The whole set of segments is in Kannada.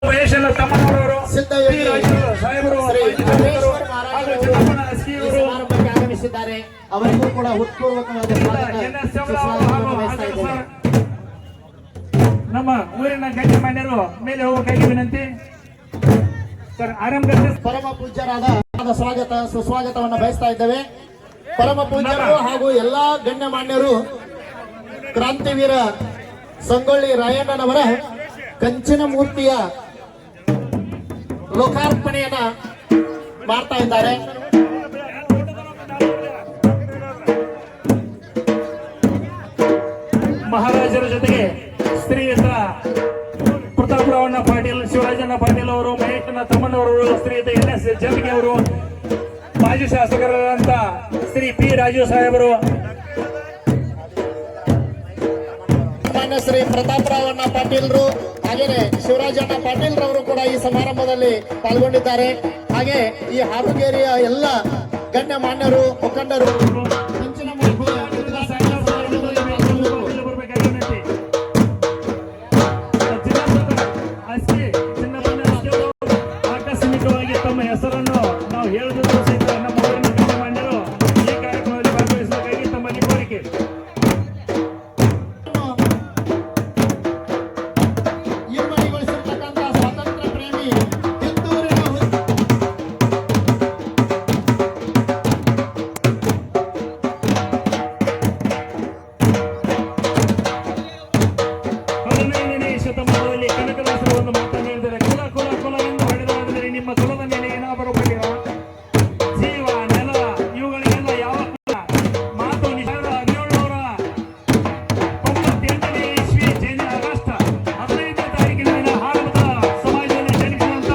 ಮಹೇಶನ ತಮ್ಮನವರು ಸಿದ್ದಯೋಗಿ ಸಾಹೇಬರು ಸಮಾರಂಭಕ್ಕೆ ಆಗಮಿಸಿದ್ದಾರೆ. ಅವರಿಗೂ ಕೂಡ ಹುಟ್ಟುಪೂರ್ವಕವಾದ ನಮ್ಮ ಊರಿನ ಗಣ್ಯಮಾನ್ಯರು ಮೇಲೆ ಹೋಗಬೇಕಾಗಿ ವಿನಂತಿ. ಸರ್ ಆರಂಭ ಪರಮ ಪೂಜ್ಯರಾದ ಸ್ವಾಗತ ಸುಸ್ವಾಗತವನ್ನು ಬಯಸ್ತಾ ಇದ್ದೇವೆ. ಪರಮ ಪೂಜ್ಯರು ಹಾಗೂ ಎಲ್ಲಾ ಗಣ್ಯಮಾನ್ಯರು ಕ್ರಾಂತಿವೀರ ಸಂಗೊಳ್ಳಿ ರಾಯಣ್ಣನವರ ಕಂಚಿನ ಮೂರ್ತಿಯ ಲೋಕಾರ್ಪಣೆಯನ್ನ ಮಾಡ್ತಾ ಇದ್ದಾರೆ. ಮಹಾರಾಜರ ಜೊತೆಗೆ ಶ್ರೀಯುತ ಪ್ರತಾಪರಾವಣ್ಣ ಪಾಟೀಲ್, ಶಿವರಾಜಣ್ಣ ಪಾಟೀಲ್ ಅವರು, ಮಹೇಶನ ತಮ್ಮನವರು, ಶ್ರೀಯುತ NS ಜಂಬಿಗೆ ಅವರು, ಮಾಜಿ ಶಾಸಕರಾದಂತ ಶ್ರೀ P ರಾಜು ಸಾಹೇಬರು, ಮಾನ್ಯ ಶ್ರೀ ಪ್ರತಾಪರಾವಣ್ಣ ಪಾಟೀಲ್ರು ಹಾಗೇನೆ ಶಿವರಾಜಣ್ಣ ಪಾಟೀಲ್ ರವರು ಕೂಡ ಈ ಸಮಾರಂಭದಲ್ಲಿ ಪಾಲ್ಗೊಂಡಿದ್ದಾರೆ. ಹಾಗೆ ಈ ಹಾರುಗೇರಿಯ ಎಲ್ಲ ಗಣ್ಯ ಮಾನ್ಯರು ಮುಖಂಡರು ಆಕಸ್ಮಿಕವಾಗಿ ತಮ್ಮ ಹೆಸರನ್ನು ನಾವು ಹೇಳಿದ್ರು ಸಹಿತ ನಮ್ಮ ಊರಿನ ಗಣ್ಯ ಮಾನ್ಯರು ಈ ಕಾರ್ಯಕ್ರಮದಲ್ಲಿ ಭಾಗವಹಿಸಬೇಕಾಗಿ ತಮ್ಮಲ್ಲಿ ಕೋರಿಕೆ. ಸ್ವಾತಂತ್ರ್ಯ ಪ್ರೇಮಿ ಶತಮಾನದಲ್ಲಿ ಕನಕದಾಸರು ಒಂದು ಮಾತನ್ನು ಹೇಳಿದರೆ, ಕುಲ ಕುಲ ಕುಲ ಎಂದು ಹೊಡೆದಾದರೆ ನಿಮ್ಮ ಕುಲದ ಮೇಲೆ ಏನಾದರೂ ಬಗೆಯ ಜೀವ ನೆಲ ಇವುಗಳಿಗೆಲ್ಲ ಯಾವ ಕುಲ ಮಾತು ನಿಷಾದ 1798ನೇ ಇಸ್ವಿ ಆಗಸ್ಟ್ 15ನೇ ತಾರೀಕಿನ ದಿನ ಭಾರತದ ಸಮಾಜದಲ್ಲಿ ಜನಿಸಿದಂತ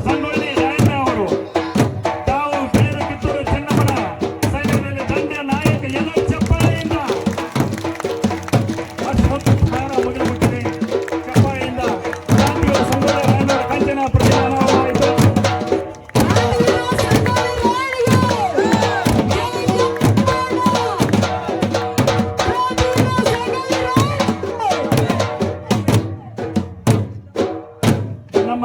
ಸಂಗೊಳ್ಳಿ ರಾಯಣ್ಣ ಅವರು ತಾವು ಬೆಳೆದ ಕಿತ್ತೂರು ಚೆನ್ನಮ್ಮನ ಸೈನ್ಯದಲ್ಲಿ ದಂಡ ನಾಯಕ ಎಲ್ಲ ಚಪ್ಪಾಳೆಯಿಂದ ಅಷ್ಟು ಪ್ರಾಣ ಮುಗಿದುಬಿಟ್ಟಿದೆ. ಚಪ್ಪಾಳೆಯಿಂದ ಸಂಗೊಳ್ಳಿ ರಾಯಣ್ಣರ ಕಂಚಿನ ಪ್ರತಿಮಾನವಾಯಿತು. ನಮ್ಮ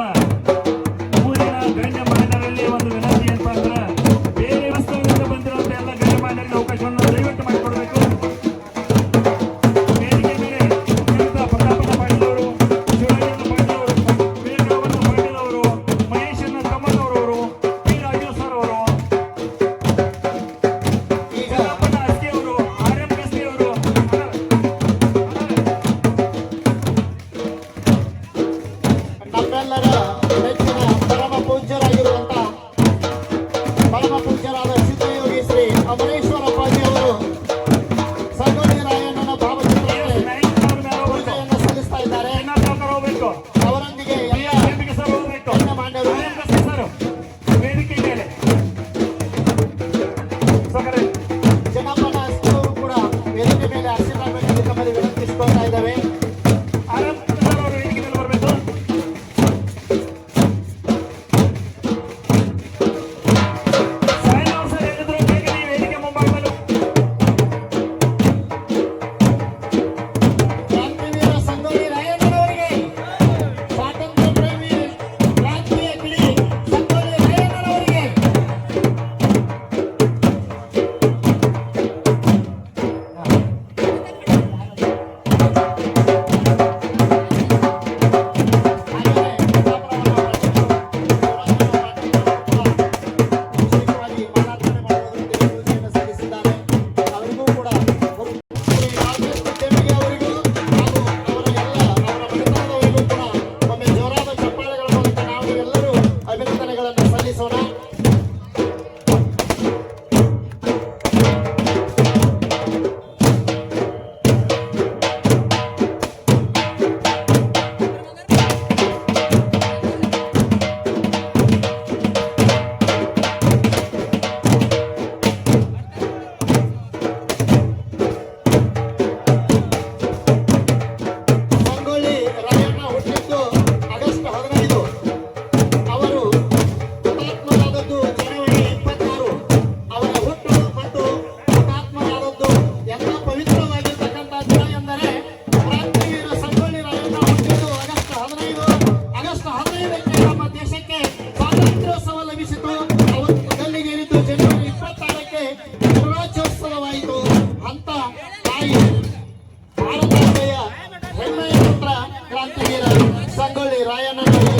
ಊರಿನ ಗಣ್ಯ ಮಾನ್ಯರಲ್ಲಿ ಒಂದು ವಿನಂತಿ ಏನಪ್ಪ ಅಂದ್ರೆ, ಬೇರೆ ವಸ್ತುವಿನಿಂದ ಬಂದಿರುವಂತ ಎಲ್ಲ ಗಣ್ಯ ಮಾನ್ಯರಿಗೆ ಅವಕಾಶವನ್ನು ದಯವಿಟ್ಟು ಮಾಡಿಕೊಡಬೇಕು. ವೇದಿಕೆ ಮೇಲೆ ಶ್ರೀಯುತ ಪ್ರತಾಪಣ್ಣ ಪಾಟೀಲ್ ಅವರು, ಶಿವರಾಜಣ್ಣ ಪಾಟೀಲ್ ಅವರು, ವೇಣುಗೋಪಾಲ ಪಾಟೀಲ್ ಅವರು, ಮಹೇಶನ ತಮ್ಮನವರು, P ರಾಜು ಸರ್ ಅವರು, ಚನ್ನಪ್ಪನ ಅಸ್ಕಿ ಅವರು, RM ಕಸ್ಕಿ ಅವರು, ನಮ್ಮೆಲ್ಲರ ನೆಚ್ಚಿನ ಪರಮ ಪೂಜ್ಯರಾಗಿರುವಂತಹ ಪರಮ ಪೂಜ್ಯರಾದ ಸಿದ್ದಯೋಗಿ ಶ್ರೀ ಅಮರೇಶ್ವರ ಅಪ್ಪಾಜಿ ಅವರು ಸಂಗೊಳ್ಳಿ ರಾಯಣ್ಣನ ಭಾವಚಿತ್ರಕ್ಕೆ ಪೂಜೆಯನ್ನು ಸಲ್ಲಿಸ್ತಾ ಇದ್ದಾರೆ. ಹೋಗ್ಬೇಕು, ಅವರೊಂದಿಗೆ ಎಲ್ಲ ಎಂಬಿಕೆ ಸರ್ ಹೋಗ್ಬೇಕು, ಗಣ್ಯ ಮಾನ್ಯರು RM ಕಸ್ಕಿ ಸರ್ ವೇದಿಕೆ ಮೇಲೆ ಸಕರೆ ಜನಪದ ಅವರು ಕೂಡ ವೇದಿಕೆ ಮೇಲೆ ಆಶೀರ್ವಾದ ಮಾಡಿ ತಮ್ಮಲ್ಲಿ ವಿನಂತಿಸಿಕೊಳ್ತಾ ಇದ್ದೇವೆ. RM ಕಸ್ಕಿ ಸರ್ ಅವರು ವೇದಿಕೆ ಮೇಲೆ ಬರಬೇಕು. ಯಾವುದೇ ವ್ಯಕ್ತಿ ನಮ್ಮ ದೇಶಕ್ಕೆ ಸ್ವಾತಂತ್ರ್ಯೋತ್ಸವ ಲಭಿಸಿತು ಅವತ್ತು ಗಲ್ಲಿಗೇರಿದ್ದು ಜನವರಿ 26ಕ್ಕೆ ಗಣರಾಜ್ಯೋತ್ಸವವಾಯಿತು ಅಂತ ತಾಯಿ ಭಾರತಾಂಬೆಯ ಹೆಮ್ಮೆಯ ಪುತ್ರ ಕ್ರಾಂತಿವೀರ ಸಂಗೊಳ್ಳಿ ರಾಯಣ್ಣನವರಿಗೆ